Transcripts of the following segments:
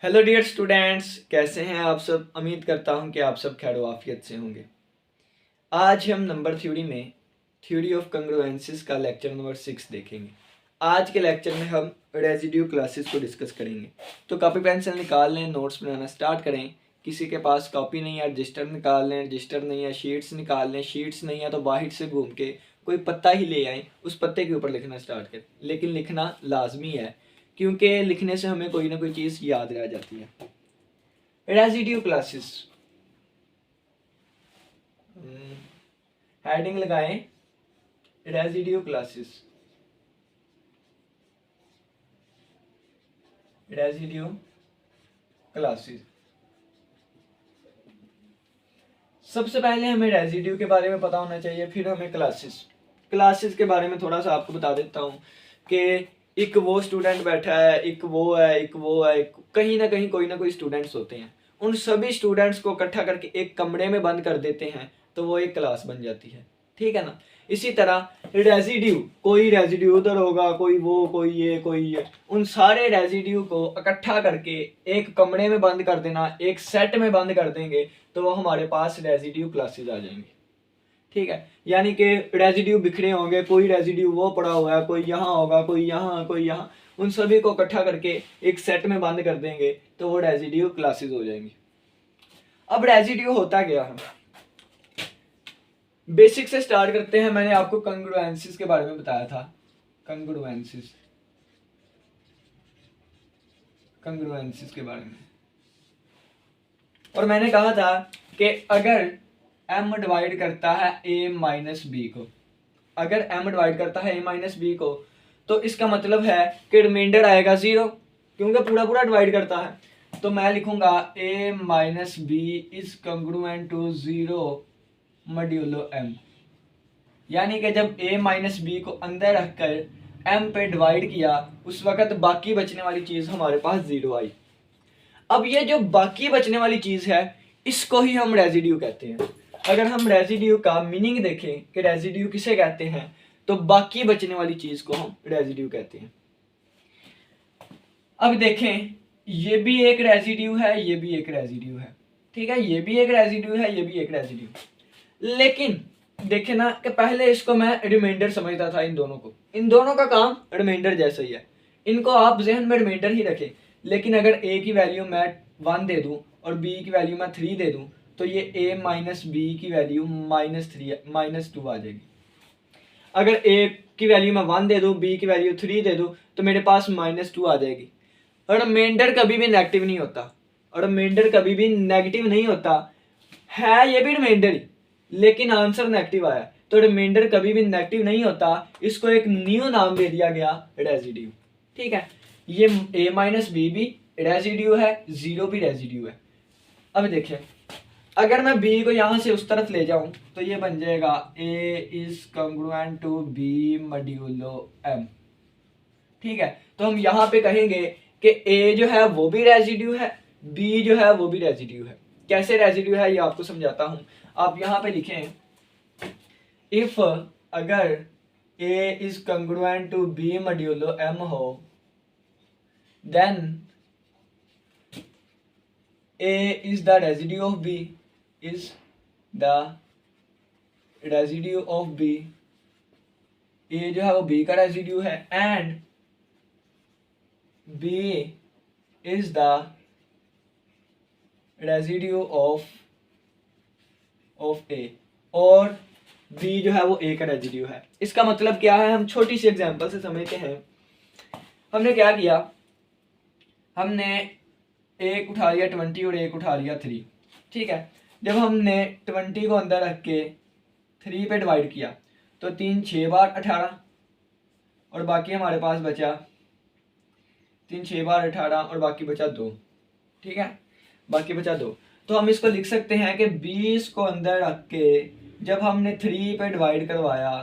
Hello dear students, कैसे हैं आप सब। उम्मीद करता हूं कि आप सब खैर आफियत से होंगे। आज हम नंबर थ्योरी में थ्योरी ऑफ कंग्रुएंसेस का लेक्चर नंबर 6 देखेंगे। आज के लेक्चर में हम रेजिड्यू क्लासेस को डिस्कस करेंगे। तो कॉपी पेंसिल निकाल लें, नोट्स बनाना स्टार्ट करें। किसी के पास कॉपी नहीं है रजिस्टर निकाल लें, रजिस्टर नहीं है शीट्स निकाल लें, शीट्स नहीं है तो बाहर से घूम के कोई पत्ता ही ले आए, उस पत्ते के ऊपर लिखना स्टार्ट करें। लेकिन लिखना लाजमी है, क्योंकि लिखने से हमें कोई ना कोई चीज़ याद रह जाती है। रेजिड्यू क्लासेस, हेडिंग लगाएं रेजिड्यू क्लासेस। रेजिड्यू क्लासेस, सबसे पहले हमें रेजिड्यू के बारे में पता होना चाहिए, फिर हमें क्लासेस के बारे में थोड़ा सा आपको बता देता हूँ कि एक वो स्टूडेंट बैठा है, एक वो है, एक वो है, कहीं ना कहीं कोई ना कोई स्टूडेंट्स होते हैं। उन सभी स्टूडेंट्स को इकट्ठा करके एक कमरे में बंद कर देते हैं तो वो एक क्लास बन जाती है। ठीक है ना। इसी तरह रेजिड्यू, कोई रेजिड्यू उधर होगा, कोई वो, कोई ये, कोई ये, उन सारे रेजिड्यू को इकट्ठा करके एक कमरे में बंद कर देना, एक सेट में बंद कर देंगे तो वो हमारे पास रेजिड्यू क्लासेस आ जाएंगी। ठीक है। यानी कि रेजिड्यू बिखरे होंगे, कोई रेजिड्यू वो पड़ा हुआ है, कोई यहाँ होगा, कोई यहाँ, कोई यहाँ, उन सभी को इकट्ठा करके एक सेट में बंद कर देंगे तो वो रेजिड्यू क्लासेस हो जाएंगी। अब रेजिड्यू होता क्या है, बेसिक से स्टार्ट करते हैं। मैंने आपको कंग्रुएंसेस के बारे में बताया था। कंग्रुएंसेस के बारे में, और मैंने कहा था कि अगर m डिवाइड करता है a माइनस बी को, अगर m डिवाइड करता है a माइनस बी को, तो इसका मतलब है कि रिमाइंडर आएगा 0, क्योंकि पूरा पूरा डिवाइड करता है। तो मैं लिखूंगा a minus b is congruent to 0 modulo m। यानी कि जब a माइनस बी को अंदर रखकर m पे डिवाइड किया, उस वक्त बाकी बचने वाली चीज हमारे पास 0 आई। अब ये जो बाकी बचने वाली चीज है, इसको ही हम रेजिड्यू कहते हैं। अगर हम रेजिड्यू का मीनिंग देखें कि रेजिड्यू किसे कहते हैं, तो बाकी बचने वाली चीज को हम रेजिड्यू कहते हैं। अब देखें, ये भी एक रेजिड्यू है, ये भी एक रेजिड्यू है। ठीक है, ये भी एक रेजिड्यू है, ये भी एक रेजिड्यू। लेकिन देखे ना कि पहले इसको मैं रिमाइंडर समझता था, इन दोनों का काम रिमाइंडर जैसा ही है। इनको आप जहन में रिमाइंडर ही रखें। लेकिन अगर a की वैल्यू मैं 1 दे दूं और b की वैल्यू मैं 3 दे दूं, तो ये a माइनस बी की वैल्यू -2 आ जाएगी। अगर a की वैल्यू मैं 1 दे दूं, b की वैल्यू 3 दे दूं, तो मेरे पास -2 आ जाएगी। और रिमाइंडर कभी भी नेगेटिव नहीं होता, और रिमाइंडर कभी भी नेगेटिव नहीं होता है। ये भी रिमाइंडर ही, लेकिन आंसर नेगेटिव आया, तो रिमाइंडर कभी भी नेगेटिव नहीं होता। इसको एक न्यू नाम दे दिया गया, रेजिड्यू। ठीक है, ये a माइनस बी भी रेजिड्यू है, 0 भी रेजिड्यू है। अब देखिए, अगर मैं b को यहां से उस तरफ ले जाऊं तो ये बन जाएगा a is congruent to b modulo m। ठीक है, तो हम यहां पे कहेंगे कि a जो है वो भी रेजिड्यू है, b जो है वो भी रेजिड्यू है। कैसे रेजिड्यू है ये आपको समझाता हूं। आप यहां पे लिखें, इफ अगर a is congruent to b modulo m हो, then a is the residue of b, is the residue of b, a जो है वो b का रेजिड्यू है, and b is the residue of a, और b जो है वो a का रेजिड्यू है। इसका मतलब क्या है, हम छोटी सी एग्जांपल से समझते हैं। हमने क्या किया, हमने एक उठा लिया 20 और एक उठा लिया 3। ठीक है, जब हमने 20 को अंदर रख के 3 पे डिवाइड किया तो 3 6 बार 18, और बाकी हमारे पास बचा 3 6 बार 18 और बाकी बचा 2। ठीक है, बाकी बचा 2। तो हम इसको लिख सकते हैं कि 20 को अंदर रख के जब हमने 3 पे डिवाइड करवाया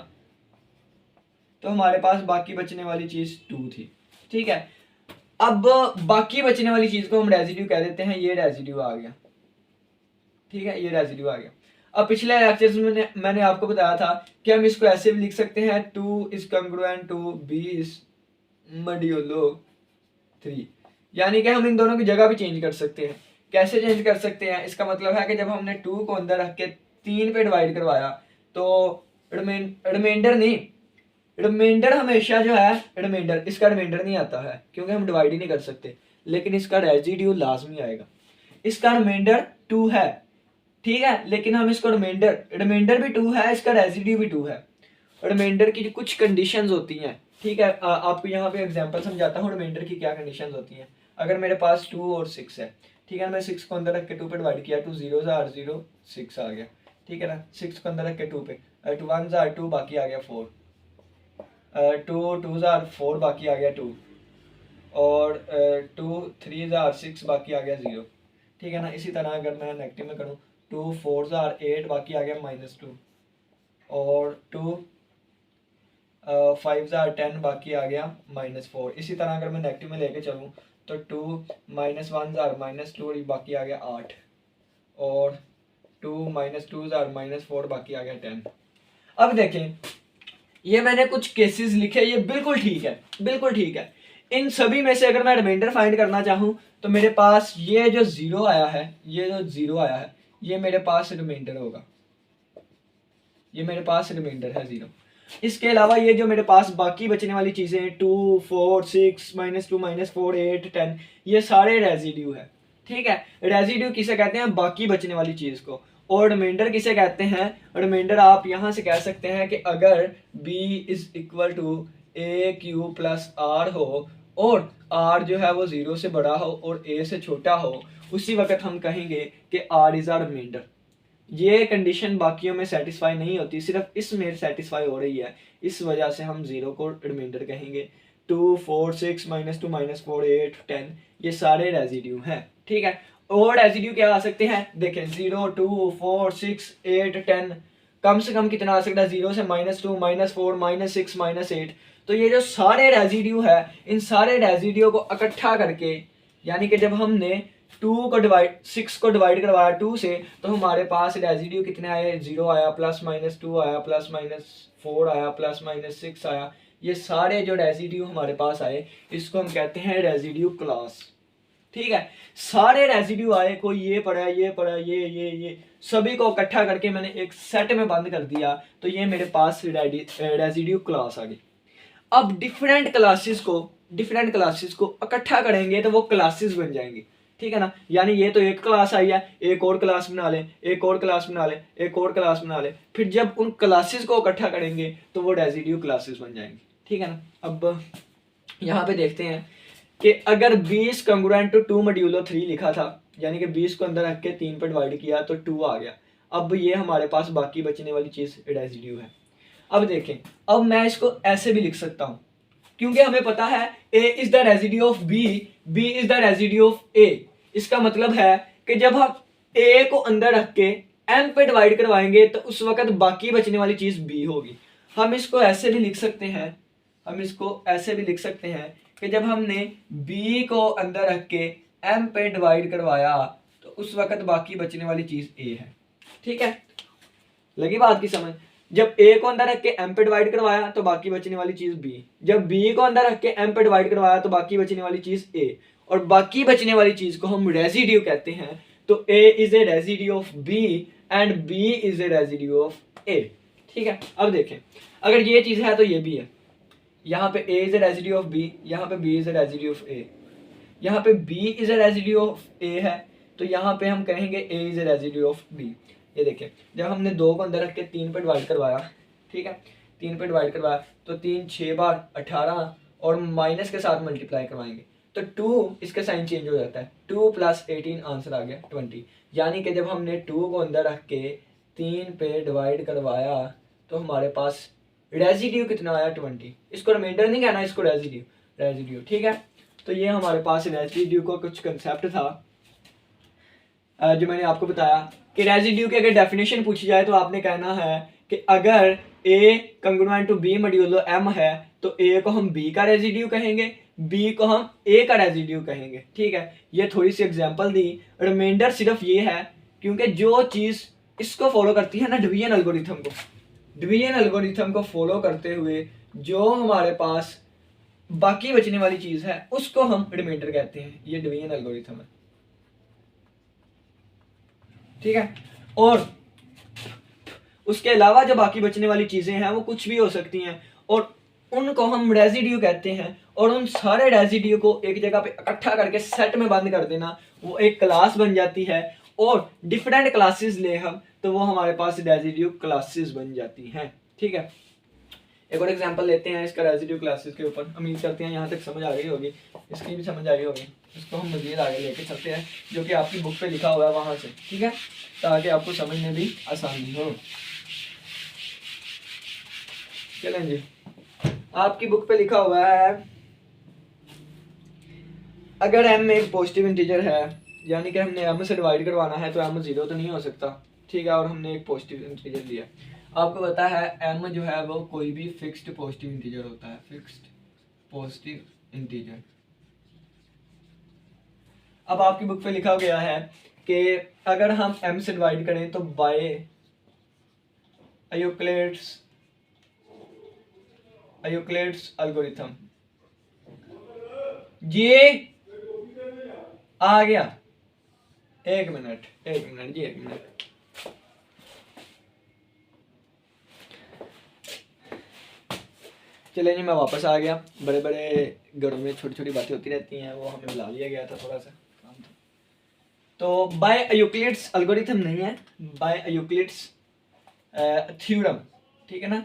तो हमारे पास बाकी बचने वाली चीज 2 थी। ठीक है, अब बाकी बचने वाली चीज को हम रेजिड्यू कह देते हैं। ये रेजिड्यू आ गया। ठीक है, ये रेजिड्यू आ गया। अब पिछले लेक्चर्स में मैंने आपको बताया था कि हम इसको ऐसे भी लिख सकते हैं, 2 is congruent to b is modulo 3। यानी कि हम इन दोनों की जगह भी चेंज कर सकते हैं। कैसे चेंज कर सकते हैं? इसका मतलब है कि जब हमने 2 को अंदर रख के 3 पे डिवाइड करवाया तो रिमाइंडर नहीं, रिमाइंडर हमेशा जो है रिमाइंडर, इसका रिमाइंडर नहीं आता है क्योंकि हम डिवाइड ही नहीं कर सकते, लेकिन इसका रेजिड्यू लाजमी आएगा। इसका रिमाइंडर 2 है, ठीक है, लेकिन हम इसको रिमाइंडर भी 2 है, इसका रेजिड्यू भी 2 है। रिमाइंडर की कुछ कंडीशंस होती हैं, ठीक है, आपको यहाँ पे एग्जांपल समझाता हूँ रिमाइंडर की क्या कंडीशंस होती हैं। अगर मेरे पास 2 और 6 है, ठीक है, मैं 6 को अंदर रख के 2 पे डिवाइड किया, 2 0 0 6 आ गया, ठीक है ना। 6 को अंदर रख के 2 पे 2 1 2 बाकी आ गया 4, 2 2 4 बाकी आ गया 2, और 2 3 6 बाकी आ गया 0, ठीक है ना। इसी तरह अगर मैं नेगेटिव में करूँ 2 4 8 बाकी आ गया -2, और 2 5 10 बाकी आ गया -4। इसी तरह अगर मैं नेगेटिव में लेके चलूँ तो 2 -1 -2 बाकी आ गया 8, और 2 -2 -4 बाकी आ गया 10। अब देखें, ये मैंने कुछ केसेस लिखे, ये बिल्कुल ठीक है, बिल्कुल ठीक है। इन सभी में से अगर मैं रिमाइंडर फाइंड करना चाहूँ तो मेरे पास ये जो 0 आया है, ये जो 0 आया है, ये मेरे पास रिमाइंडर होगा, ये मेरे पास रिमाइंडर है 0। इसके अलावा ये जो मेरे पास बाकी बचने वाली चीज़ें 2 4 6 -2 -4 8 10, ये सारे रेजिड्यू है, ठीक है। रेजिड्यू किसे कहते हैं? बाकी बचने वाली चीज़ को। और रिमाइंडर किसे कहते हैं? रिमाइंडर आप यहाँ से कह सकते हैं कि अगर b is equal to AQ plus R हो और R जो है वो 0 से बड़ा हो और A से छोटा हो, उसी वक्त हम कहेंगे कि R इज आ रिमाइंडर। ये कंडीशन बाकियों में सेटिस्फाई नहीं होती, सिर्फ इसमें सेटिस्फाई हो रही है, इस वजह से हम 0 को रिमाइंडर कहेंगे। 2 4 6 -2 -4 8 10 ये सारे रेजिड्यू हैं, ठीक है। और रेजिड्यू क्या आ सकते हैं? देखें 0 2 4 6 8 10, कम से कम कितना आ सकता है? 0 से -2 -4 -6 -8। तो ये जो सारे रेजिड्यू है, इन सारे रेजिड्यू को इकट्ठा करके, यानी कि जब हमने 6 को डिवाइड करवाया 2 से, तो हमारे पास रेजिड्यू कितने आए? 0 आया, +-2 आया, +-4 आया, +-6 आया। ये सारे जो रेजिड्यू हमारे पास आए, इसको हम कहते हैं रेजिड्यू क्लास, ठीक है। सारे रेजिड्यू आए, कोई ये पड़ा, ये पड़ा, ये सभी को इकट्ठा करके मैंने एक सेट में बंद कर दिया, तो ये मेरे पास रेजिड्यू क्लास आ गई। अब डिफरेंट क्लासेस को इकट्ठा करेंगे तो वो क्लासेस बन जाएंगी, ठीक है ना। यानी ये तो एक क्लास आई है, एक और क्लास बना ले, एक और क्लास बना ले, एक और क्लास बना ले, फिर जब उन क्लासेस को इकट्ठा करेंगे तो वो रेजिड्यू क्लासेस बन जाएंगी, ठीक है ना। अब यहाँ पे देखते हैं कि अगर 20 कंग्रुएंट टू 2 मॉड्यूलो 3 लिखा था, यानी कि 20 को अंदर रख के 3 पे डिवाइड किया तो 2 आ गया। अब ये हमारे पास बाकी बचने वाली चीज़ रेजिड्यू है। अब देखें, अब मैं इसको ऐसे भी लिख सकता हूँ, क्योंकि हमें पता है A is the residue of B, B is the residue of A। इसका मतलब है कि जब हम A को अंदर रख के M पे डिवाइड करवाएंगे तो उस वक्त बाकी बचने वाली चीज B होगी। हम इसको ऐसे भी लिख सकते हैं, कि जब हमने B को अंदर रख के M पे डिवाइड करवाया तो उस वक्त बाकी बचने वाली चीज A है, ठीक है। लगी बात की समझ? जब A को अंदर रख के M पे डिवाइड करवाया तो बाकी बचने वाली चीज B, जब B को अंदर रख के M पे डिवाइड करवाया तो बाकी बचने वाली चीज A, और बाकी बचने वाली चीज को हम रेजिड्यू कहते हैं। तो A is a residue of B and B is a residue of A, ठीक है। अब देखें, अगर ये चीज है तो ये भी है। यहाँ पे A is a residue of B, यहाँ पे B is a residue of A, यहाँ पे B is a residue of A है, तो यहाँ पे हम कहेंगे A is a residue of B। ये देखिए, जब हमने 2 को अंदर रख के 3 पे डिवाइड करवाया, ठीक है, 3 पे डिवाइड करवाया तो 3 6 बार 18 और माइनस के साथ मल्टीप्लाई करवाएंगे तो 2 इसका साइन चेंज हो जाता है, 2 + 18 आंसर आ गया 20। यानी कि जब हमने 2 को अंदर रख के 3 पे डिवाइड करवाया तो हमारे पास रेजिड्यू कितना आया? 20। इसको रिमाइंडर नहीं कहना, इसको रेजिड्यू, ठीक है। तो ये हमारे पास रेजिड्यू का कुछ कंसेप्ट था जो मैंने आपको बताया कि रेजिड्यू की अगर डेफिनेशन पूछी जाए तो आपने कहना है कि अगर A congruent to B modulo M है तो A को हम B का रेजिड्यू कहेंगे, B को हम A का रेजिड्यू कहेंगे, ठीक है। ये थोड़ी सी एग्जांपल दी। रिमाइंडर सिर्फ ये है क्योंकि जो चीज़ इसको फॉलो करती है ना, डिवीजन एल्गोरिथम को फॉलो करते हुए जो हमारे पास बाकी बचने वाली चीज है उसको हम रिमाइंडर कहते हैं। ये डिवीजन एल्गोरिथम है, ठीक है। और उसके अलावा जो बाकी बचने वाली चीजें हैं वो कुछ भी हो सकती हैं और उनको हम रेजिड्यू कहते हैं। और उन सारे रेजिड्यू को एक जगह पे इकट्ठा करके सेट में बंद कर देना, वो एक क्लास बन जाती है। और डिफरेंट क्लासेस ले हम तो वो हमारे पास रेजिड्यू क्लासेस बन जाती हैं, ठीक है। एक और एग्जांपल लेते हैं इसका रेजिड्यू क्लासेस के ऊपर। उम्मीद करते हैं यहाँ तक समझ आ गई होगी, इसकी भी समझ आ गई होगी। इसको हम मज़ीद आगे लेके चलते हैं जो कि आपकी बुक पे लिखा हुआ है वहाँ से, ठीक है, ताकि आपको समझने भी आसानी हो। चलें जी, आपकी बुक पे लिखा हुआ है अगर m एक पॉजिटिव इंटीजर है, यानी कि हमने m से डिवाइड करवाना है तो m 0 तो नहीं हो सकता, ठीक है। और हमने एक पॉजिटिव इंटीजर लिया। आपको पता है m जो है वो कोई भी फिक्स्ड पॉजिटिव इंटीजर होता है, फिक्स्ड पॉजिटिव इंटीजर। अब आपकी बुक पे लिखा गया है कि अगर हम m से डिवाइड करें तो बाय यूक्लिड्स एल्गोरिथम, ये आ गया। एक मिनट जी, एक मिनट। चले जी, मैं वापस आ गया। बड़े बड़े घरों में छोटी छोटी बातें होती रहती हैं, वो हमें बुला लिया गया था, थोड़ा सा काम था। तो बाय यूक्लिड्स एल्गोरिथम नहीं है, बाय यूक्लिड्स थ्योरम, ठीक है ना।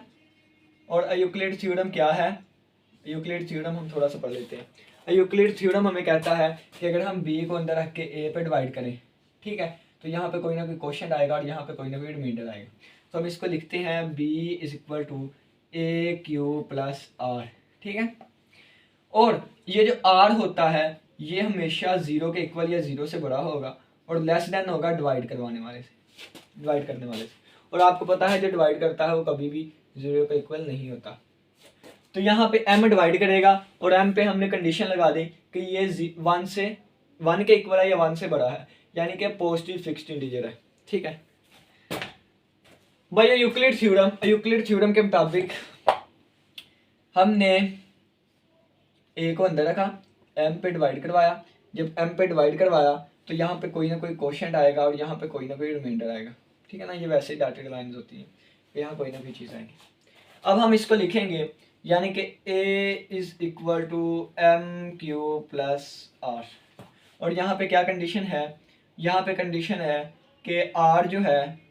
और यूक्लिड थ्योरम क्या है? यूक्लिड थ्योरम हम थोड़ा सा पढ़ लेते हैं। यूक्लिड थ्योरम हमें कहता है कि अगर हम b को अंदर रख के a पे डिवाइड करें, ठीक है, तो यहाँ पे कोई ना कोई क्वेश्चन आएगा और यहाँ पे कोई ना कोई रिमाइंडर आएगा। तो हम इसको लिखते हैं b = a⁻r, ठीक है। और ये जो r होता है ये हमेशा 0 के इक्वल या 0 से बड़ा होगा और लेस देन होगा डिवाइड करने वाले से। और आपको पता है जो डिवाइड करता है वो कभी भी 0 के इक्वल नहीं होता। तो यहाँ पे m डिवाइड करेगा और m पे हमने कंडीशन लगा दी कि ये 1 के इक्वल है या 1 से बड़ा है, यानी कि पॉजिटिव फिक्स्ड इंटीजर है, ठीक है। भाई यूक्लिड थ्योरम के मुताबिक हमने a को अंदर रखा, m पे डिवाइड करवाया। जब m पे डिवाइड करवाया तो यहाँ पे कोई ना कोई क्वोशंट आएगा और यहाँ पे कोई ना कोई रिमाइंडर आएगा, ठीक है ना। ये वैसे ही डॉटेड लाइंस होती हैं, यहाँ कोई ना कोई चीज़ आएगी। अब हम इसको लिखेंगे, यानी कि a = m³ r। और यहाँ पे क्या कंडीशन है? यहाँ पे कंडीशन है कि r जो है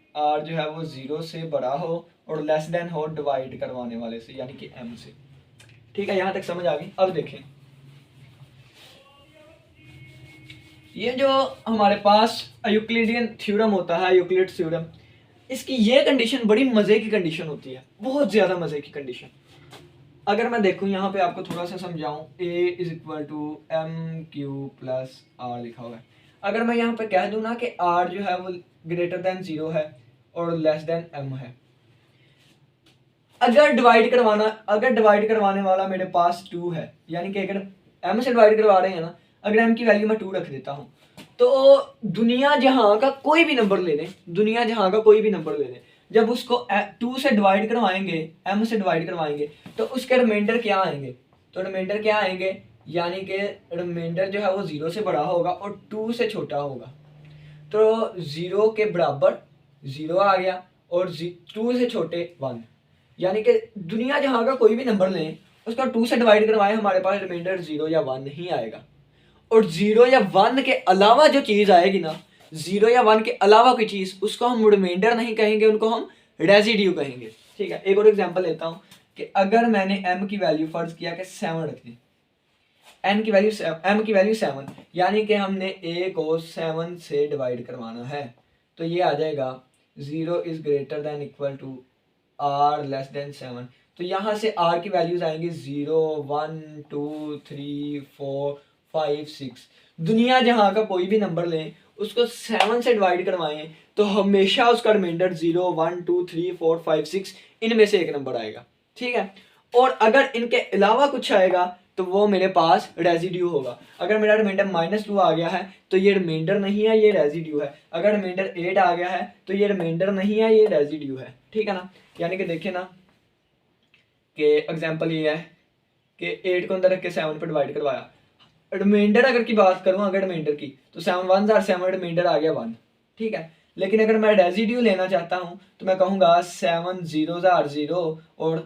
वो 0 से बड़ा हो और लेस देन हो डिवाइड करवाने वाले से, यानी कि m से, ठीक है। यहाँ तक समझ आ गई। अब देखें, ये जो हमारे पास यूक्लिडियन थ्योरम होता है, यूक्लिड थ्योरम, इसकी ये कंडीशन बड़ी मज़े की कंडीशन होती है, बहुत ज़्यादा मज़े की कंडीशन। अगर मैं देखूँ यहाँ पे आपको थोड़ा सा समझाऊँ, a = m³ r लिखा हुआ है। अगर मैं यहाँ पे कह दूँ ना कि r जो है वो >0 है और लेस देन m है, अगर डिवाइड करवाने वाला मेरे पास 2 है, यानी कि अगर m से डिवाइड करवा रहे हैं ना, अगर m की वैल्यू मैं 2 रख देता हूँ तो दुनिया जहां का कोई भी नंबर ले लें, जब उसको 2 से डिवाइड करवाएंगे, m से डिवाइड करवाएंगे, तो उसके रिमाइंडर क्या आएंगे? यानी कि रिमाइंडर जो है वो 0 से बड़ा होगा और 2 से छोटा होगा। तो 0 के बराबर 0 आ गया और 2 से छोटे 1, यानी कि दुनिया जहां का कोई भी नंबर लें उसका 2 से डिवाइड करवाएं, हमारे पास रिमाइंडर 0 या 1 नहीं आएगा। और 0 या 1 के अलावा जो चीज़ आएगी ना, 0 या 1 के अलावा कोई चीज़, उसको हम रिमाइंडर नहीं कहेंगे, उनको हम रेजिड्यू कहेंगे, ठीक है। एक और एग्जांपल लेता हूँ कि अगर मैंने m की वैल्यू फर्ज किया कि 7 रख दी, m की वैल्यू 7, यानी कि हमने a को 7 से डिवाइड करवाना है, तो ये आ जाएगा 0 > r लेस देन 7। तो यहाँ से r की वैल्यूज आएंगी 0 1 2 3 4 5 6। दुनिया जहाँ का कोई भी नंबर लें उसको 7 से डिवाइड करवाएं तो हमेशा उसका रिमाइंडर 0 1 2 3 4 5 6 इनमें से एक नंबर आएगा, ठीक है। और अगर इनके अलावा कुछ आएगा तो वो मेरे पास रेजिड्यू होगा। अगर मेरा रिमाइंडर -2 आ गया है तो ये रिमाइंडर नहीं है, ये रेजिड्यू है। अगर रिमाइंडर 8 आ गया है तो ये रिमाइंडर नहीं है, ये रेजिड्यू है, ठीक है ना। यानी कि देखें ना कि एग्जांपल ये है कि 8 को अंदर रख के 7 पर डिवाइड करवाया। रिमाइंडर अगर की बात करूँ, अगर रिमाइंडर की, तो 7 1 जार 7, रिमाइंडर आ गया 1, ठीक है। लेकिन अगर मैं रेजिड्यू लेना चाहता हूँ तो मैं कहूँगा 7 0 जार 0 और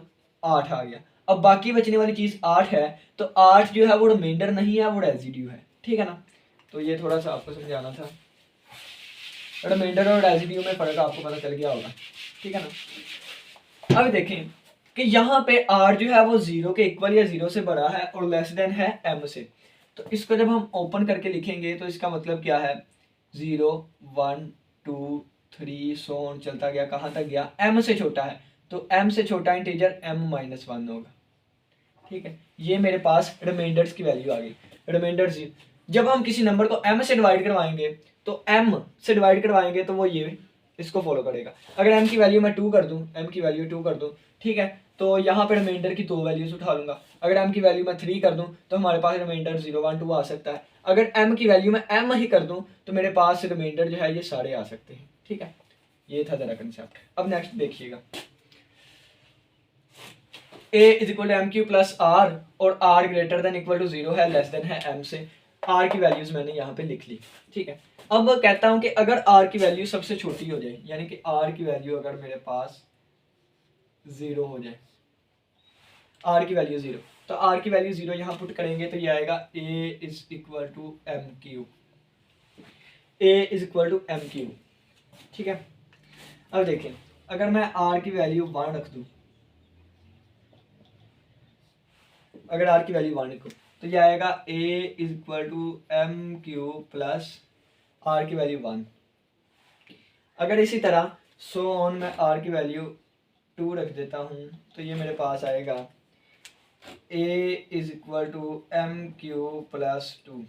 8 आ गया। अब बाकी बचने वाली चीज़ 8 है, तो 8 जो है वो रिमाइंडर नहीं है, वो रेजिड्यू है, ठीक है ना। तो ये थोड़ा सा आपको समझाना था, रिमाइंडर और रेजिड्यू में फ़र्क आपको पता चल गया होगा, ठीक है ना। अब देखें कि यहाँ पे r जो है वो 0 के इक्वल या 0 से बड़ा है और लेस देन है m से। तो इसको जब हम ओपन करके लिखेंगे तो इसका मतलब क्या है, 0 1 2 3 सो ऑन चलता गया, कहाँ तक गया, m से छोटा है, तो m से छोटा इंटीजर m-1 होगा, ठीक है। ये मेरे पास रिमाइंडर्स की वैल्यू आ गई। रिमाइंडर जब हम किसी नंबर को m से डिवाइड करवाएंगे तो m से डिवाइड करवाएंगे तो वो ये इसको फॉलो करेगा। अगर m की वैल्यू मैं 2 कर दूं, m की वैल्यू 2 कर दूं, ठीक है, तो यहाँ पे रिमाइंडर की 2 वैल्यूज उठा लूंगा। अगर m की वैल्यू मैं 3 कर दूं तो हमारे पास रिमाइंडर 0 1 2 आ सकता है। अगर m की वैल्यू मैं m ही कर दूं तो मेरे पास रिमाइंडर जो है ये सारे आ सकते हैं, ठीक है। ये था जरा कंसेप्ट। अब नेक्स्ट देखिएगा, a is equal to m q plus r और r greater than equal to 0 है, लेस देन है m से। r की वैल्यूज मैंने यहाँ पे लिख ली, ठीक है। अब कहता हूँ कि अगर r की वैल्यू सबसे छोटी हो जाए, यानी कि r की वैल्यू अगर मेरे पास 0 हो जाए, r की वैल्यू 0, तो r की वैल्यू 0 यहाँ पुट करेंगे तो ये आएगा a is equal to m q, a is equal to m q, ठीक है। अब देखें, अगर मैं r की वैल्यू 1 रख दूँ, अगर r की वैल्यू 1 रखूँ तो ये आएगा a is equal to m q plus r की वैल्यू 1। अगर इसी तरह सो ऑन मैं r की वैल्यू 2 रख देता हूँ तो ये मेरे पास आएगा a is equal to m q plus 2।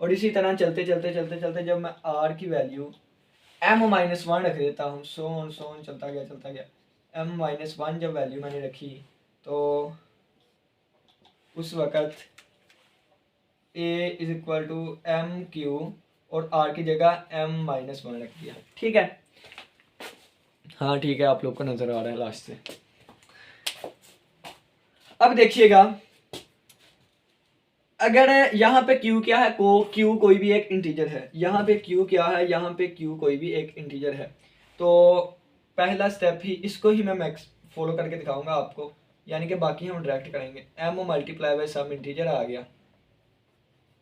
और इसी तरह चलते चलते चलते चलते जब मैं r की वैल्यू m-1 रख देता हूँ, सो ऑन चलता गया m-1 जब वैल्यू मैंने रखी तो उस वक़्त a is equal to m q और r की जगह m-1 रख दिया, ठीक है। हाँ ठीक है, आप लोग को नज़र आ रहा है लास्ट से। अब देखिएगा, अगर यहाँ पे q क्या है, q कोई भी एक इंटीजर है, यहाँ पे q क्या है, यहाँ पे q कोई भी एक इंटीजर है, तो पहला स्टेप ही इसको ही मैं मैक्स फॉलो करके दिखाऊंगा आपको, यानी कि बाकी हम डायरेक्ट करेंगे। m multiply by some integer आ गया,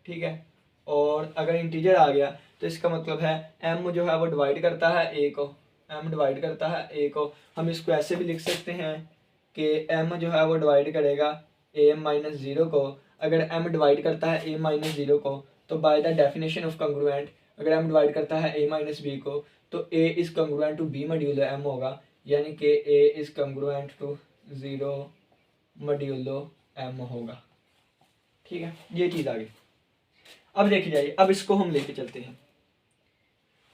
ठीक है। और अगर इंटीजर आ गया तो इसका मतलब है m जो है वो डिवाइड करता है a को, m डिवाइड करता है a को। हम इसको ऐसे भी लिख सकते हैं कि m जो है वो डिवाइड करेगा a-0 को। अगर m डिवाइड करता है a-0 को तो by the definition of congruent, अगर m डिवाइड करता है a-b को तो a is congruent to b modulo m होगा, यानी कि a is congruent to 0 modulo m होगा, ठीक है। ये चीज़ आ गई। अब देखी जाइए, अब इसको हम लेके चलते हैं,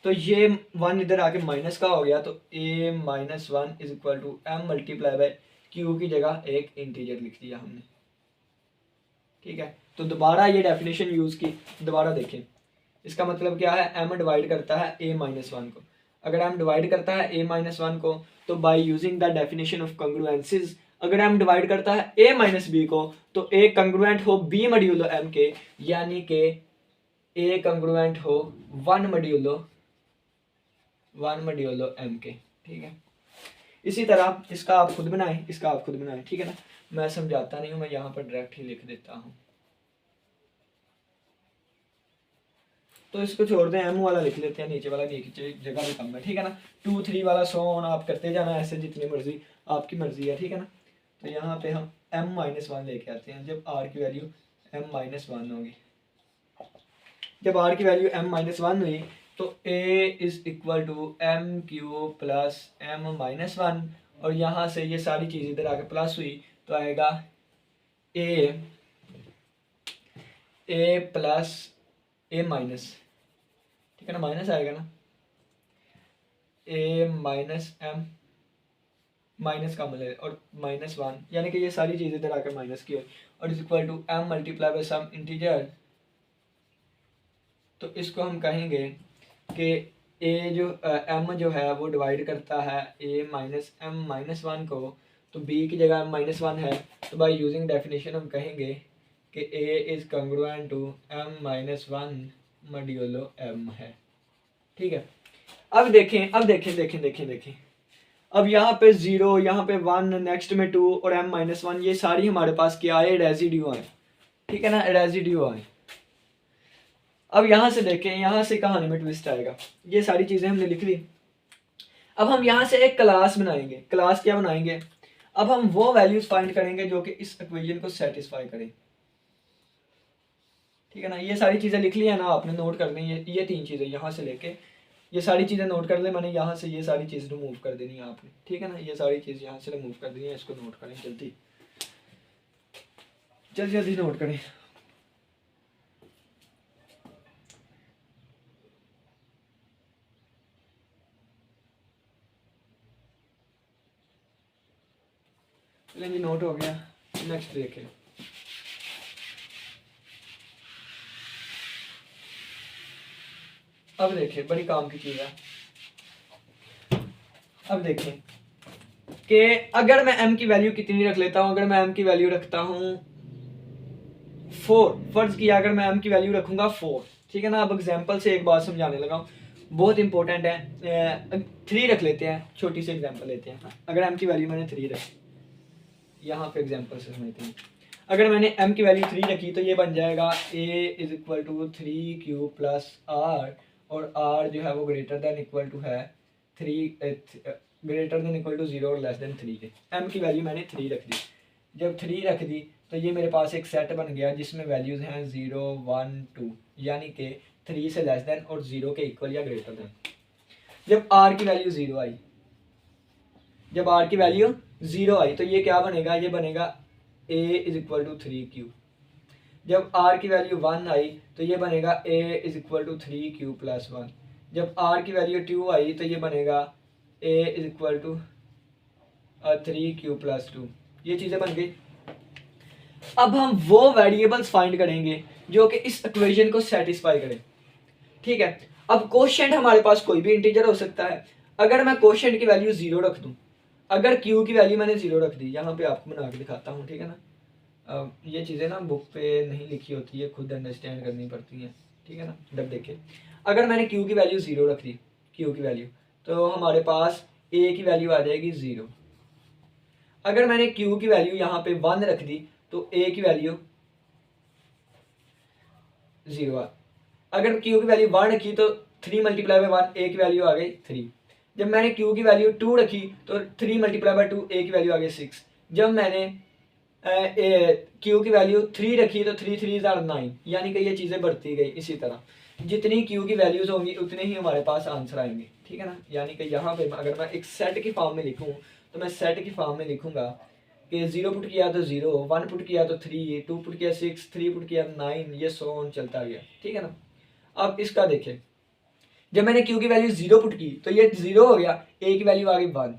तो ये 1 इधर आके माइनस का हो गया, तो a-1 is equal to m multiply by q की जगह एक इंटीजर लिख दिया हमने, ठीक है। तो दोबारा ये डेफिनेशन यूज की, दोबारा देखें, इसका मतलब क्या है, m डिवाइड करता है a-1 को। अगर m डिवाइड करता है a-1 को तो by using the definition of congruences, अगर m डिवाइड करता है a-b को तो a कंग्रुएंट हो b मॉड्यूलो m के, यानी कि a कंग्रुएंट हो 1 मॉड्यूलो m के, ठीक है। इसी तरह इसका आप खुद बनाएं, इसका आप खुद बनाएं, ठीक है ना। मैं समझाता नहीं हूँ, मैं यहाँ पर डायरेक्ट ही लिख देता हूँ। तो इसको छोड़ दें, m वाला लिख लेते हैं, नीचे वाला नीचे जगह भी कम है, ठीक है ना। 2 3 वाला सो ऑन आप करते जाना ऐसे, जितनी मर्जी आपकी मर्जी है, ठीक है ना। तो यहाँ पे हम m-1 लेके आते हैं, जब r की वैल्यू m-1 होगी। जब r की वैल्यू m-1 हुई तो a is equal to m q plus m-1, और यहाँ से ये सारी चीज़ इधर आके प्लस हुई तो आएगा a प्लस a माइनस, ठीक है ना, माइनस आएगा ना, a माइनस m, माइनस का मतलब और -1, यानी कि ये सारी चीज़ इधर आकर माइनस की हुई, और is equal to m multiply by some integer. तो इसको हम कहेंगे कि a जो m जो है वो डिवाइड करता है a-m-1 को, तो b की जगह -1 है, तो बाय यूजिंग डेफिनेशन हम कहेंगे कि a is congruent to m-1 modulo m है। ठीक है, अब देखें अब यहाँ पे 0, यहाँ पे 1, नेक्स्ट में 2 और m-1, ये सारी हमारे पास क्या आए, रेजिड्यू आए। ठीक है ना, रेजिड्यू आए। अब यहाँ से देखें, यहाँ से कहानी में ट्विस्ट आएगा। ये सारी चीजें हमने लिख ली। अब हम यहाँ से एक क्लास बनाएंगे। क्लास क्या बनाएंगे, अब हम वो वैल्यूज फाइंड करेंगे जो कि इस इक्वेशन को सेटिस्फाई करें। ठीक है ना, ये सारी चीजें लिख ली है ना आपने, नोट करनी है ये 3 चीजें, यहाँ से लेके ये सारी चीजें नोट कर ले। मैंने यहाँ से ये सारी चीज रिमूव कर देनी है आपने। ठीक है ना, ये सारी चीज यहाँ से रिमूव कर देनी है, इसको नोट करें जल्दी जल्दी नोट करें। चलिए नोट हो गया, नेक्स्ट देखें। अब देखें, बड़ी काम की चीज है। अब देखें कि अगर मैं m की वैल्यू कितनी रख लेता हूं, अगर मैं m की वैल्यू रखता हूं 4, फर्ज किया अगर मैं m की वैल्यू रखूंगा 4। ठीक है ना, अब एग्जांपल से एक बात समझाने लगा हूं, बहुत इंपॉर्टेंट है। 3 रख लेते हैं, छोटी सी एग्जांपल लेते हैं। अगर m की वैल्यू मैंने 3 रखी, यहाँ पे एग्जांपल से समझते हैं। अगर मैंने m की वैल्यू 3 रखी तो ये बन जाएगा a is equal to 3q plus r, और r जो है वो ग्रेटर देन इक्वल टू है 3, ग्रेटर देन इक्वल टू 0 और लेस देन 3 के। m की वैल्यू मैंने 3 रख दी। जब 3 रख दी तो ये मेरे पास एक सेट बन गया जिसमें वैल्यूज हैं 0, 1, 2, यानी कि 3 से लेस देन और 0 के इक्वल या ग्रेटर देन। जब r की वैल्यू 0 आई, जब r की वैल्यू 0 आई तो ये क्या बनेगा, ये बनेगा a is equal to 3q। जब r की वैल्यू 1 आई तो ये बनेगा a is equal to 3q plus 1। जब r की वैल्यू 2 आई तो ये बनेगा a is equal to 3q plus 2। ये चीज़ें बन गई। अब हम वो वेरिएबल्स फाइंड करेंगे जो कि इस इक्वेशन को सेटिस्फाई करें। ठीक है, अब कोशेंट हमारे पास कोई भी इंटीजर हो सकता है। अगर मैं कोशेंट की वैल्यू 0 रख दूं, अगर q की वैल्यू मैंने 0 रख दी, यहाँ पे आपको बना के दिखाता हूँ। ठीक है ना, ये चीज़ें ना बुक पे नहीं लिखी होती है, खुद अंडरस्टैंड करनी पड़ती हैं। ठीक है ना, जब देखिए अगर मैंने q की वैल्यू 0 रख दी, q की वैल्यू, तो हमारे पास a की वैल्यू आ जाएगी 0। अगर मैंने q की वैल्यू यहाँ पे 1 रख दी तो a की वैल्यू 0 आ। अगर q की वैल्यू 1 रखी तो 3 मल्टीप्लाई बाय 1, a की वैल्यू आ गई 3। जब मैंने q की वैल्यू 2 रखी तो 3 मल्टीप्लाई बाय 2, a की वैल्यू आ गई 6। जब मैंने q की वैल्यू 3 रखी तो 3 3 आर 9, यानी कि ये चीज़ें बढ़ती गई। इसी तरह जितनी q की वैल्यूज होंगी उतने ही हमारे पास आंसर आएंगे। ठीक है ना, यानी कि यहाँ पे अगर मैं एक सेट की फॉर्म में लिखूँ तो मैं सेट की फॉर्म में लिखूंगा कि 0 पुट किया तो 0, 1 पुट किया तो 3, 2 पुट किया 6, 3 पुट किया 9, ये सो ऑन चलता गया। ठीक है ना, अब इसका देखें, जब मैंने q की वैल्यू 0 पुट की तो ये 0 हो गया, a की वैल्यू आ गई 1।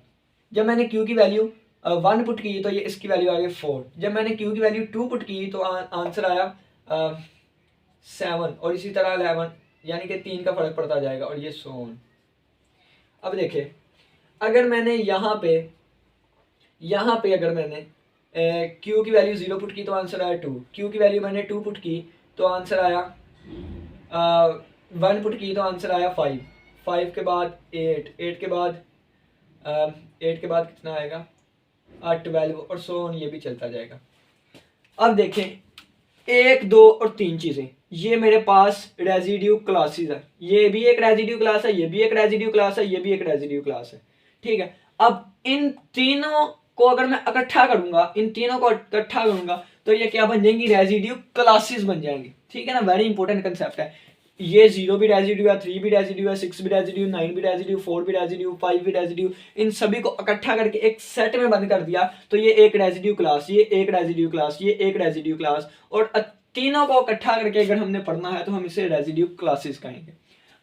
जब मैंने q की वैल्यू 1 पुट की तो ये इसकी वैल्यू आ गई 4। जब मैंने q की वैल्यू 2 पुट की तो आंसर आया 7, और इसी तरह 11, यानी कि 3 का फर्क पड़ता जाएगा, और ये सो ऑन। अब देखिए, अगर मैंने यहाँ पे अगर मैंने q की वैल्यू 0 पुट की तो आंसर आया 2, q की वैल्यू मैंने 2 पुट की तो आंसर आया 1 पुट की तो आंसर आया 5, 5 के बाद 8, 8 के बाद 8 के बाद कितना आएगा 12, और सो ऑन, ये भी चलता जाएगा। अब देखें 1, 2 और 3 चीज़ें, ये मेरे पास रेजिड्यू क्लासेस है। ये भी एक रेजिड्यू क्लास है, ये भी एक रेजिड्यू क्लास है, ये भी एक रेजिड्यू क्लास है। ठीक है, अब इन तीनों को अगर मैं इकट्ठा करूंगा, इन तीनों को इकट्ठा करूंगा तो ये क्या बन जाएंगी, रेजिड्यू क्लासेस बन जाएंगे। ठीक है ना, वेरी इंपॉर्टेंट कंसेप्ट है ये। 0 भी रेजिड्यू है, 3 भी रेजिड्यू है, 6 भी रेजिड्यू, 9 भी रेजिड्यू, 4 भी रेजिड्यू, 5 भी रेजिड्यू, इन सभी को इकट्ठा करके एक सेट में बंद कर दिया तो ये एक रेजिड्यू क्लास, ये एक रेजिड्यू क्लास, ये एक रेजिड्यू क्लास, और तीनों को इकट्ठा करके अगर हमने पढ़ना है तो हम इसे रेजिड्यू क्लासेस कहेंगे।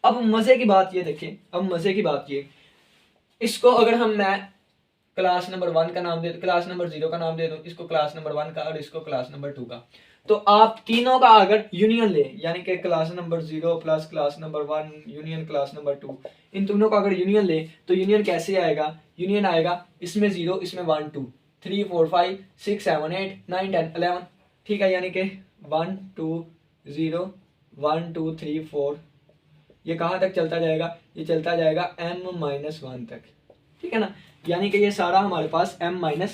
अब मजे की बात ये देखें, अब मजे की बात ये, इसको अगर मैं क्लास नंबर 1 का नाम दे, क्लास नंबर 0 का नाम दे दूं, इसको क्लास नंबर 1 का और इसको क्लास नंबर 2 का, तो आप तीनों का अगर यूनियन ले, यानी कि class number 0 plus class number 1 union class number 2, इन दोनों का अगर यूनियन ले तो यूनियन कैसे आएगा, यूनियन आएगा इसमें 0, इसमें 1, 2, 3 4 5 6 7 8 9 10 11, ठीक है, यानी कि 1 2 0 1 2 3 4, ये कहाँ तक चलता जाएगा, ये चलता जाएगा m-1 तक, ठीक है ना, यानी कि ये सारा हमारे पास m-1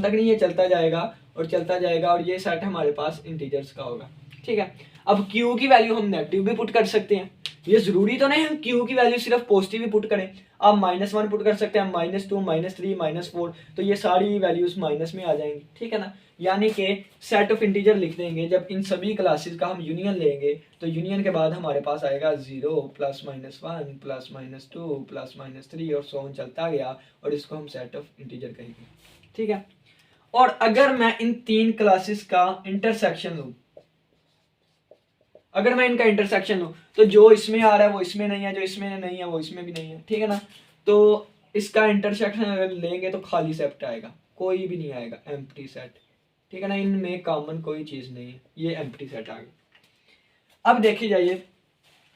तक नहीं, ये चलता जाएगा और चलता जाएगा, और ये सेट हमारे पास इंटीजर्स का होगा, ठीक है। अब q की वैल्यू हम नेगेटिव भी पुट कर सकते हैं, ये जरूरी तो नहीं हम q की वैल्यू सिर्फ पॉजिटिव ही पुट करें, आप -1 पुट कर सकते हैं, -2 -3 -4, तो ये सारी वैल्यूज माइनस में आ जाएंगी, ठीक है ना, यानी कि सेट ऑफ इंटीजर लिख देंगे। जब इन सभी क्लासेस का हम यूनियन लेंगे तो यूनियन के बाद हमारे पास आएगा 0 +-1 +-2 +-3 और सो ऑन चलता गया, और इसको हम सेट ऑफ इंटीजर कहेंगे, ठीक है। और अगर मैं इन तीन क्लासेस का इंटरसेक्शन लूं, अगर मैं इनका इंटरसेक्शन लूं, तो जो इसमें आ रहा है वो इसमें नहीं है, जो इसमें नहीं है वो इसमें भी नहीं है, ठीक है ना, तो इसका इंटरसेक्शन अगर लेंगे तो खाली सेट आएगा, कोई भी नहीं आएगा, एम्प्टी सेट, ठीक है ना, इनमें कॉमन कोई चीज नहीं है, ये एम्प्टी सेट आ गया। अब देखिए जाइए,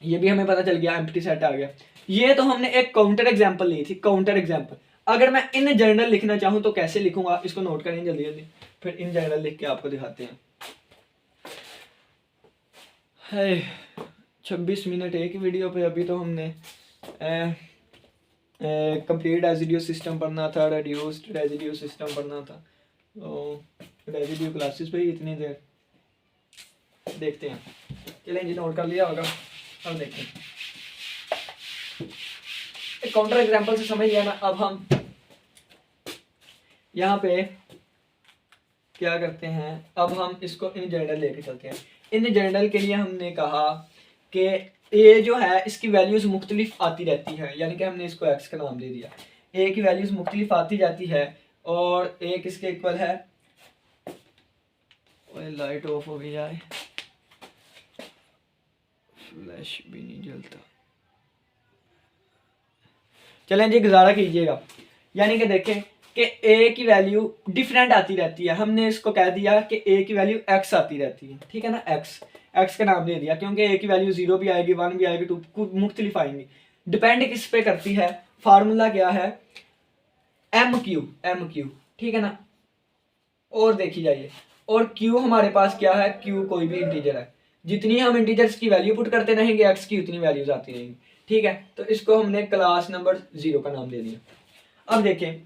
ये भी हमें पता चल गया एम्प्टी सेट आ गया। ये तो हमने एक काउंटर एग्जांपल ली थी, काउंटर एग्जांपल। अगर मैं इन जनरल लिखना चाहूं तो कैसे लिखूंगा, इसको नोट करें जल्दी जल्दी, फिर इन जनरल लिख के आपको दिखाते हैं। है 26 मिनट एक ही वीडियो पे, अभी तो हमने कंप्लीट रेजिड्यू सिस्टम पढ़ना था, रेड्यूस्ड रेजिड्यू सिस्टम पढ़ना था, तो रेजिड्यू क्लासेस पे ही इतनी देर देखते हैं। चलें जी, नोट कर लिया होगा, अब देखते हैं काउंटर एग्जांपल से समझ लिया ना। अब हम यहाँ पे क्या करते हैं, अब हम इसको इन जनरल लेके चलते हैं। इन जनरल के लिए हमने कहा कि ए जो है इसकी वैल्यूज मुख्तलिफ आती रहती है, यानी कि हमने इसको एक्स का नाम दे दिया, ए की वैल्यूज मुख्तलिफ आती जाती है, और ए किसके इक्वल है, लाइट ऑफ हो गई जाए, फ्लैश भी नहीं जलता, चलें जी गुजारा कीजिएगा। यानी कि देखें कि ए की वैल्यू डिफरेंट आती रहती है, हमने इसको कह दिया कि ए की वैल्यू एक्स आती रहती है, ठीक है ना, एक्स का नाम दे दिया, क्योंकि ए की वैल्यू 0 भी आएगी, 1 भी आएगी, 2 मुख्तलिफ आएंगी, डिपेंड किस पे करती है, फार्मूला क्या है, एम क्यू, ठीक है ना। और देखी जाइए, और क्यू हमारे पास क्या है, क्यू कोई भी इंटीजर है, जितनी हम इंटीजर्स की वैल्यू पुट करते रहेंगे एक्स की उतनी वैल्यूज आती रहेंगी, ठीक है। तो इसको हमने क्लास नंबर 0 का नाम दे दिया। अब देखें,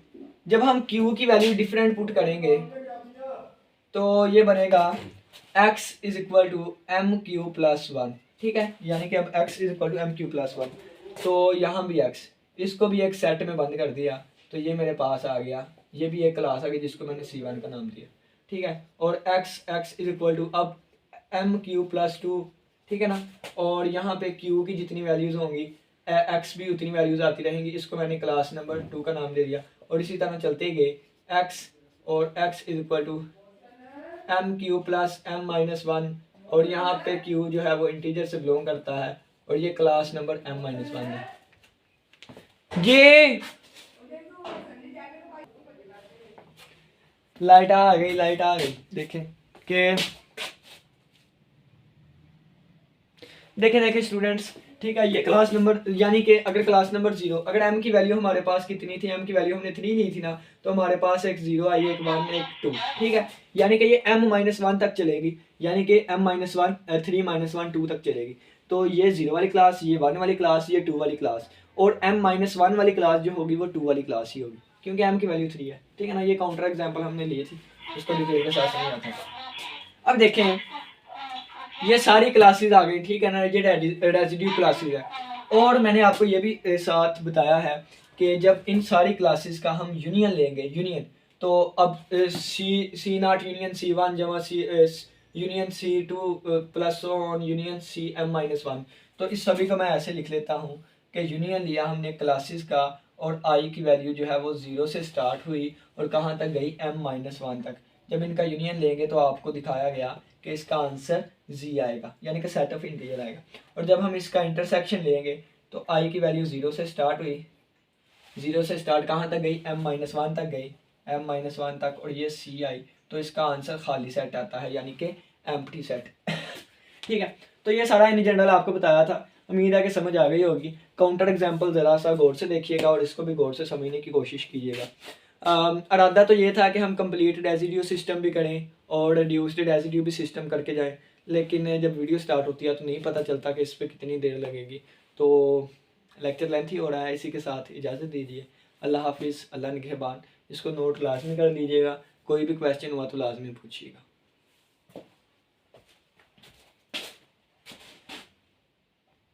जब हम q की वैल्यू डिफरेंट पुट करेंगे तो ये बनेगा x is equal to m⁴+1, ठीक है, यानी कि अब x is equal to m⁴+1, तो यहाँ भी x, इसको भी एक सेट में बंद कर दिया, तो ये मेरे पास आ गया, ये भी एक क्लास आ गई जिसको मैंने c1 का नाम दिया, ठीक है। और x इज इक्वल टू अब m⁴+2, ठीक है ना, और यहाँ पे q की जितनी वैल्यूज होंगी x भी उतनी वैल्यूज आती रहेंगी, इसको मैंने क्लास नंबर 2 का नाम दे दिया, और इसी तरह चलते गए x, और x is equal to m⁴+m-1, और यहाँ पे q जो है वो इंटीजर से बिलोंग करता है, और ये क्लास नंबर m-1 है। ये लाइट आ गई, देखें स्टूडेंट्स, ठीक है, ये क्लास नंबर, यानी कि अगर क्लास नंबर 0, अगर m की वैल्यू हमारे पास कितनी थी, m की वैल्यू हमने 3 ली थी ना, तो हमारे पास एक 0 आई, एक 1, एक 2, ठीक है, यानी कि ये m-1 तक चलेगी, यानी कि m-1 3-1 2 तक चलेगी, तो ये 0 वाली क्लास, ये 1 वाली क्लास, ये 2 वाली क्लास, और m-1 वाली क्लास जो होगी वो 2 वाली क्लास ही होगी, क्योंकि m की वैल्यू 3 है, ठीक है ना। ये काउंटर एग्जाम्पल हमने लिए थी, उसको डिटेल के साथ समझ आता है। अब देखें, ये सारी क्लासेस आ गई, ठीक है ना, ये रेजिड्यू क्लासेस है, और मैंने आपको ये भी साथ बताया है कि जब इन सारी क्लासेस का हम यूनियन लेंगे, तो अब C0 यूनियन C1 जमा C union C2 plus on union CM-1, तो इस सभी को मैं ऐसे लिख लेता हूँ कि यूनियन लिया हमने क्लासेस का, और i की वैल्यू जो है वो 0 से स्टार्ट हुई और कहाँ तक गई, m-1 तक। जब इनका यूनियन लेंगे तो आपको दिखाया गया कि इसका आंसर z आएगा, यानी कि सेट ऑफ इंटीजर आएगा, और जब हम इसका इंटरसेक्शन लेंगे तो i की वैल्यू 0 से स्टार्ट हुई, 0 से स्टार्ट कहाँ तक गई, m-1 तक गई, m-1 तक, और ये c आई, तो इसका आंसर खाली सेट आता है, यानी कि एम्प्टी सेट। ठीक है, तो ये सारा इन जनरल आपको बताया था, उम्मीद है कि समझ आ गई होगी। काउंटर एग्जाम्पल ज़रा सा गौर से देखिएगा और इसको भी गौर से समझने की कोशिश कीजिएगा। इरादा तो ये था कि हम कंप्लीट रेजिड्यू सिस्टम भी करें और रिड्यूस्ड रेजिड्यू भी सिस्टम करके जाएं, लेकिन जब वीडियो स्टार्ट होती है तो नहीं पता चलता कि इस पर कितनी देर लगेगी। तो लेक्चर लेंथी हो रहा है, इसी के साथ इजाज़त दीजिए। अल्लाह हाफिज़, अल्लाह निगहबान। इसको नोट लाजमी कर लीजिएगा, कोई भी क्वेश्चन हुआ तो लाजमी पूछिएगा।